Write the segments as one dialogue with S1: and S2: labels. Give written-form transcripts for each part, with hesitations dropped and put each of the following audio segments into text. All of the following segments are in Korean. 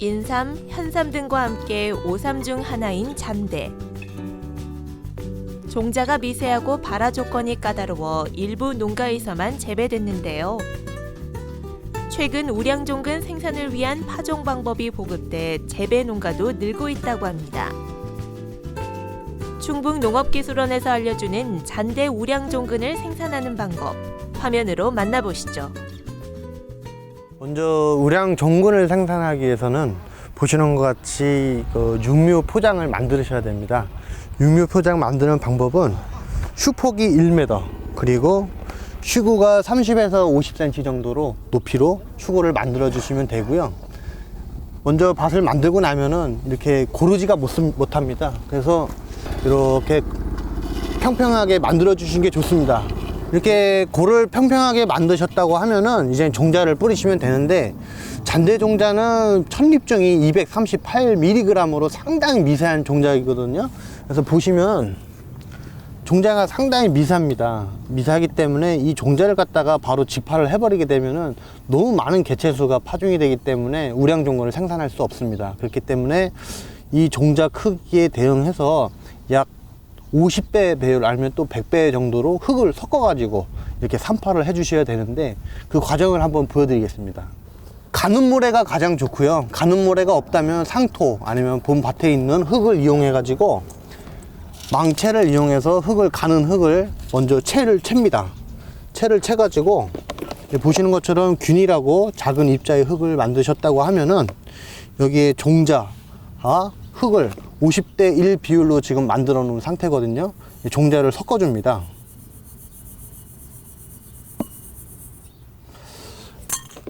S1: 인삼, 현삼 등과 함께 오삼 중 하나인 잔대. 종자가 미세하고 발화 조건이 까다로워 일부 농가에서만 재배됐는데요. 최근 우량종근 생산을 위한 파종 방법이 보급돼 재배 농가도 늘고 있다고 합니다. 충북농업기술원에서 알려주는 잔대 우량종근을 생산하는 방법, 화면으로 만나보시죠.
S2: 먼저 우량종근을 생산하기 위해서는 보시는 것 같이 육묘 포장을 만드셔야 됩니다. 육묘 포장 만드는 방법은 슈폭이 1m, 그리고 슈구가 30에서 50cm 정도로 높이로 슈구를 만들어 주시면 되고요. 먼저 밭을 만들고 나면은 이렇게 고르지가 못합니다. 그래서 이렇게 평평하게 만들어 주시는 게 좋습니다. 이렇게 골을 평평하게 만드셨다고 하면은 이제 종자를 뿌리시면 되는데, 잔대 종자는 천립종이 238mg으로 상당히 미세한 종자이거든요. 그래서 보시면 종자가 상당히 미세합니다. 미세하기 때문에 이 종자를 갖다가 바로 직파를 해버리게 되면은 너무 많은 개체수가 파종이 되기 때문에 우량종근을 생산할 수 없습니다. 그렇기 때문에 이 종자 크기에 대응해서 약 50배 배율 아니면 또 100배 정도로 흙을 섞어 가지고 이렇게 산파를 해 주셔야 되는데, 그 과정을 한번 보여드리겠습니다. 가는 모래가 가장 좋고요. 가는 모래가 없다면 상토 아니면 본 밭에 있는 흙을 이용해 가지고 망채를 이용해서 가는 흙을 먼저 채를 챕니다. 채를 채 가지고 보시는 것처럼 균일하고 작은 입자의 흙을 만드셨다고 하면은 여기에 종자와 흙을 50대 1 비율로 지금 만들어 놓은 상태거든요. 종자를 섞어 줍니다.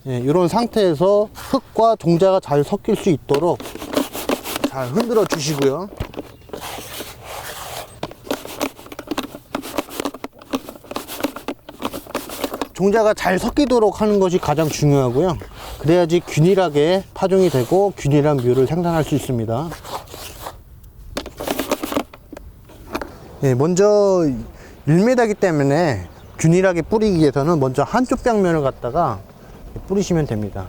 S2: 이런 상태에서 흙과 종자가 잘 섞일 수 있도록 잘 흔들어 주시고요. 종자가 잘 섞이도록 하는 것이 가장 중요하고요. 그래야지 균일하게 파종이 되고 균일한 묘를 생산할 수 있습니다. 먼저 1m이기 때문에 균일하게 뿌리기 위해서는 먼저 한쪽 벽면을 갖다가 뿌리시면 됩니다.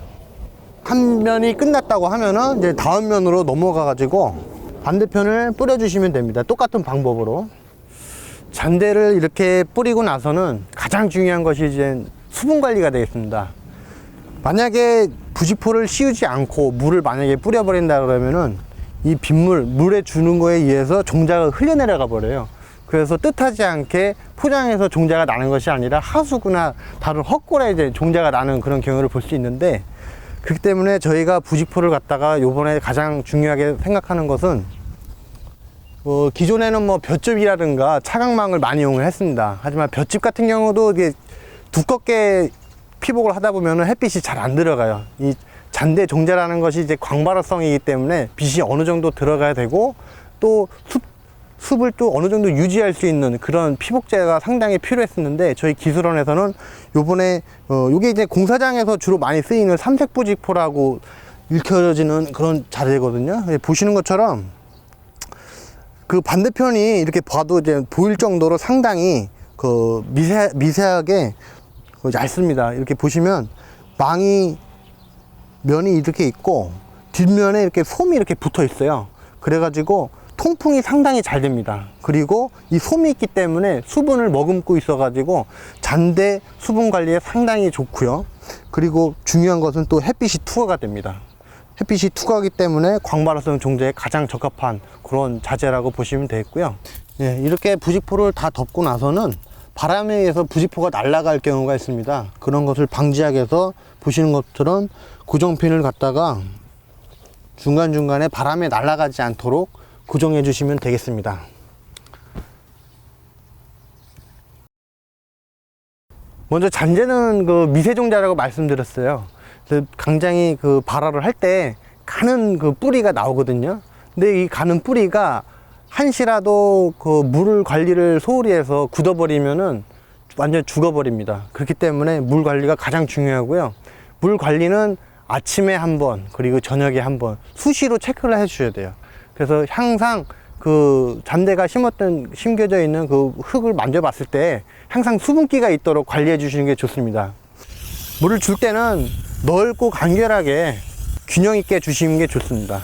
S2: 한 면이 끝났다고 하면은 이제 다음 면으로 넘어가 가지고 반대편을 뿌려 주시면 됩니다. 똑같은 방법으로. 잔대를 이렇게 뿌리고 나서는 가장 중요한 것이 이제 수분 관리가 되겠습니다. 만약에 부직포를 씌우지 않고 물을 만약에 뿌려버린다 그러면은 이 빗물, 물에 주는 거에 의해서 종자가 흘러내려가 버려요. 그래서 뜻하지 않게 포장해서 종자가 나는 것이 아니라 하수구나 다른 헛골에 이제 종자가 나는 그런 경우를 볼 수 있는데, 그렇기 때문에 저희가 부직포를 갖다가 요번에 가장 중요하게 생각하는 것은 기존에는 뭐 볏짚이라든가 차광망을 많이 이용을 했습니다. 하지만 볏짚 같은 경우도 이게 두껍게 피복을 하다 보면 햇빛이 잘 안 들어가요. 이 잔대 종자라는 것이 이제 광발화성이기 때문에 빛이 어느 정도 들어가야 되고, 또 숲을 또 어느 정도 유지할 수 있는 그런 피복제가 상당히 필요했었는데, 저희 기술원에서는 요번에 요게 이제 공사장에서 주로 많이 쓰이는 삼색부직포라고 일컬어지는 그런 자재거든요. 보시는 것처럼 그 반대편이 이렇게 봐도 이제 보일 정도로 상당히 미세하게 얇습니다. 이렇게 보시면 면이 이렇게 있고 뒷면에 이렇게 솜이 이렇게 붙어 있어요. 그래가지고 통풍이 상당히 잘 됩니다. 그리고 이 솜이 있기 때문에 수분을 머금고 있어 가지고 잔대 수분 관리에 상당히 좋고요. 그리고 중요한 것은 또 햇빛이 투과가 됩니다. 햇빛이 투과하기 때문에 광발화성 종자에 가장 적합한 그런 자재라고 보시면 되겠고요. 이렇게 부직포를 다 덮고 나서는 바람에 의해서 부직포가 날아갈 경우가 있습니다. 그런 것을 방지하기 위해서 보시는 것처럼 고정핀을 갖다가 중간중간에 바람에 날아가지 않도록 고정해 주시면 되겠습니다. 먼저 잔재는 미세종자라고 말씀드렸어요. 그래서 굉장히 발화를 할 때 가는 뿌리가 나오거든요. 근데 이 가는 뿌리가 한시라도 물 관리를 소홀히 해서 굳어버리면은 완전 죽어버립니다. 그렇기 때문에 물 관리가 가장 중요하고요. 물 관리는 아침에 한 번, 그리고 저녁에 한 번 수시로 체크를 해 주셔야 돼요. 그래서 항상 잔대가 심겨져 있는 흙을 만져봤을 때 항상 수분기가 있도록 관리해 주시는 게 좋습니다. 물을 줄 때는 넓고 간결하게 균형 있게 주시는 게 좋습니다.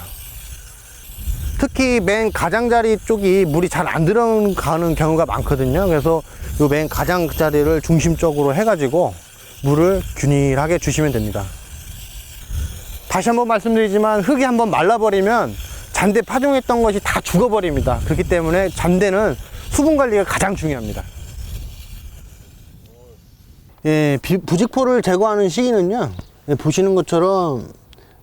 S2: 특히 맨 가장자리 쪽이 물이 잘 안 들어가는 경우가 많거든요. 그래서 요 맨 가장자리를 중심적으로 해가지고 물을 균일하게 주시면 됩니다. 다시 한번 말씀드리지만 흙이 한번 말라버리면 잔대 파종했던 것이 다 죽어버립니다. 그렇기 때문에 잔대는 수분 관리가 가장 중요합니다. 예, 부직포를 제거하는 시기는요, 예, 보시는 것처럼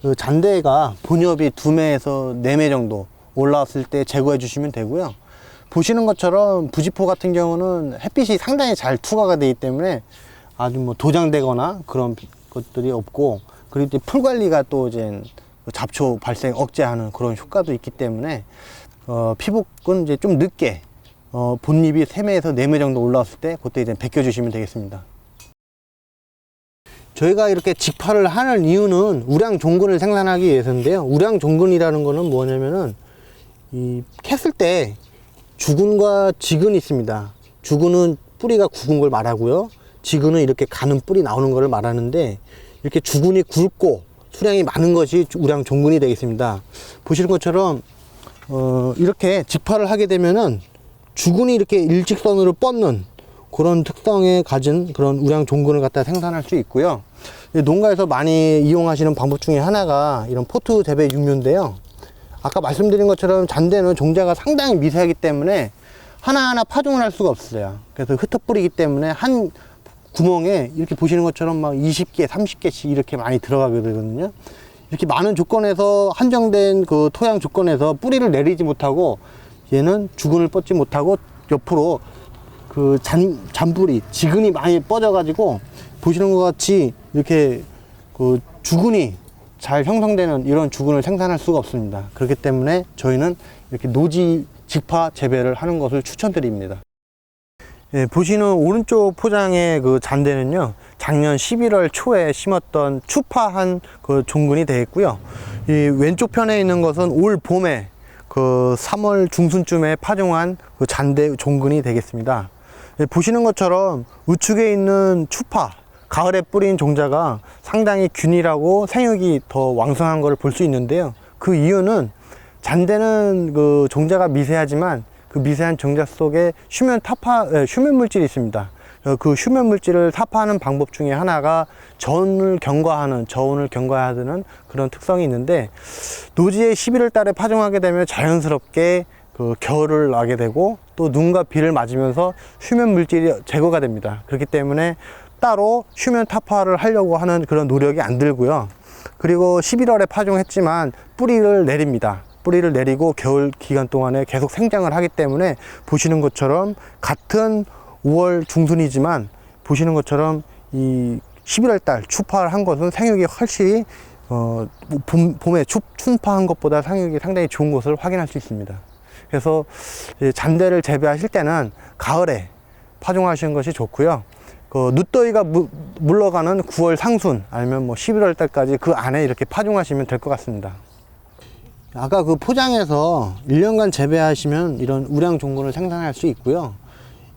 S2: 그 잔대가 본엽이 2매에서 4매 정도 올라왔을 때 제거해 주시면 되고요. 보시는 것처럼 부직포 같은 경우는 햇빛이 상당히 잘 투과가 되기 때문에 아주 뭐 도장되거나 그런 것들이 없고, 그리고 이제 풀 관리가 또 이제 잡초 발생 억제하는 그런 효과도 있기 때문에 피복은 이제 좀 늦게 본잎이 3매에서 4매 정도 올라왔을 때 그때 이제 벗겨 주시면 되겠습니다. 저희가 이렇게 직파를 하는 이유는 우량 종근을 생산하기 위해서인데요. 우량 종근이라는 거는 뭐냐면은 이 캤을 때 주근과 지근이 있습니다. 주근은 뿌리가 굵은 걸 말하고요. 지근은 이렇게 가는 뿌리 나오는 것을 말하는데, 이렇게 주근이 굵고 수량이 많은 것이 우량 종근이 되겠습니다. 보시는 것처럼 이렇게 직파를 하게 되면은 주근이 이렇게 일직선으로 뻗는 그런 특성에 가진 그런 우량 종근을 갖다 생산할 수 있고요. 농가에서 많이 이용하시는 방법 중에 하나가 이런 포트 재배 육묘인데요. 아까 말씀드린 것처럼 잔대는 종자가 상당히 미세하기 때문에 하나하나 파종을 할 수가 없어요. 그래서 흩어뿌리기 때문에 한 구멍에 이렇게 보시는 것처럼 막 20개, 30개씩 이렇게 많이 들어가게 되거든요. 이렇게 많은 조건에서, 한정된 그 토양 조건에서 뿌리를 내리지 못하고 얘는 주근을 뻗지 못하고 옆으로 그 잔뿌리, 지근이 많이 뻗어가지고 보시는 것 같이 이렇게 그 주근이 잘 형성되는 이런 주근을 생산할 수가 없습니다. 그렇기 때문에 저희는 이렇게 노지 직파 재배를 하는 것을 추천드립니다. 예, 보시는 오른쪽 포장의 그 잔대는요, 작년 11월 초에 심었던 추파한 그 종근이 되겠고요. 이 왼쪽 편에 있는 것은 올 봄에 그 3월 중순쯤에 파종한 그 잔대 종근이 되겠습니다. 예, 보시는 것처럼 우측에 있는 추파, 가을에 뿌린 종자가 상당히 균일하고 생육이 더 왕성한 것을 볼 수 있는데요. 그 이유는 잔대는 그 종자가 미세하지만 그 미세한 종자 속에 휴면 물질이 있습니다. 그 휴면 물질을 타파하는 방법 중에 하나가 저온을 경과하는 그런 특성이 있는데, 노지에 11월 달에 파종하게 되면 자연스럽게 그 겨울을 나게 되고 또 눈과 비를 맞으면서 휴면 물질이 제거가 됩니다. 그렇기 때문에 따로 휴면 타파를 하려고 하는 그런 노력이 안 들고요. 그리고 11월에 파종했지만 뿌리를 내립니다. 뿌리를 내리고 겨울 기간 동안에 계속 생장을 하기 때문에 보시는 것처럼 같은 5월 중순이지만 보시는 것처럼 이 11월 달 추파를 한 것은 생육이 훨씬 봄에 춘파한 것보다 생육이 상당히 좋은 것을 확인할 수 있습니다. 그래서 잔대를 재배하실 때는 가을에 파종하시는 것이 좋고요. 늦더위가 물러가는 9월 상순 아니면 뭐 11월 달까지 그 안에 이렇게 파종하시면 될 것 같습니다. 아까 그 포장에서 1년간 재배하시면 이런 우량 종근을 생산할 수 있고요.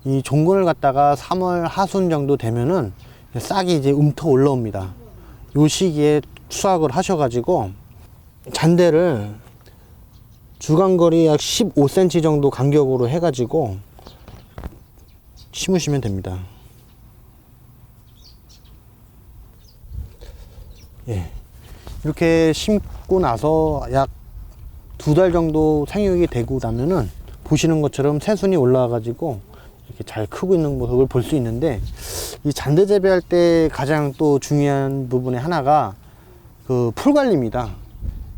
S2: 이 종근을 갖다가 3월 하순 정도 되면은 싹이 이제 움터 올라옵니다. 요 시기에 수확을 하셔가지고 잔대를 주간거리 약 15cm 정도 간격으로 해가지고 심으시면 됩니다. 예, 이렇게 심고 나서 약 2달 정도 생육이 되고 나면은 보시는 것처럼 새순이 올라와 가지고 이렇게 잘 크고 있는 모습을 볼 수 있는데, 이 잔대 재배할 때 가장 또 중요한 부분의 하나가 그 풀 관리입니다.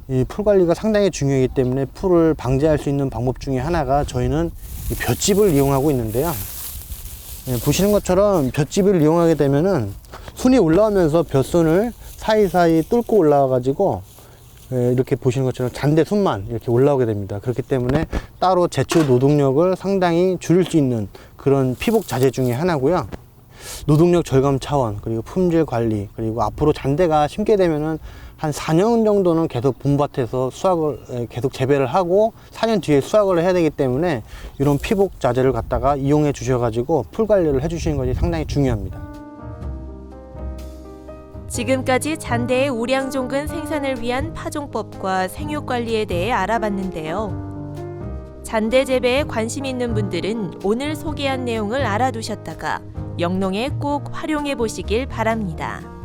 S2: 이 풀 관리가 상당히 중요하기 때문에 풀을 방지할 수 있는 방법 중에 하나가 저희는 이 볏짚을 이용하고 있는데요. 예, 보시는 것처럼 볏짚을 이용하게 되면은 순이 올라오면서 볏순을 사이사이 뚫고 올라와 가지고 이렇게 보시는 것처럼 잔대 순만 이렇게 올라오게 됩니다. 그렇기 때문에 따로 제초 노동력을 상당히 줄일 수 있는 그런 피복 자재 중에 하나고요. 노동력 절감 차원, 그리고 품질 관리, 그리고 앞으로 잔대가 심게 되면은 한 4년 정도는 계속 봄밭에서 수확을 계속 재배를 하고 4년 뒤에 수확을 해야 되기 때문에 이런 피복 자재를 갖다가 이용해 주셔 가지고 풀 관리를 해 주시는 것이 상당히 중요합니다.
S1: 지금까지 잔대의 우량종근 생산을 위한 파종법과 생육 관리에 대해 알아봤는데요. 잔대 재배에 관심 있는 분들은 오늘 소개한 내용을 알아두셨다가 영농에 꼭 활용해 보시길 바랍니다.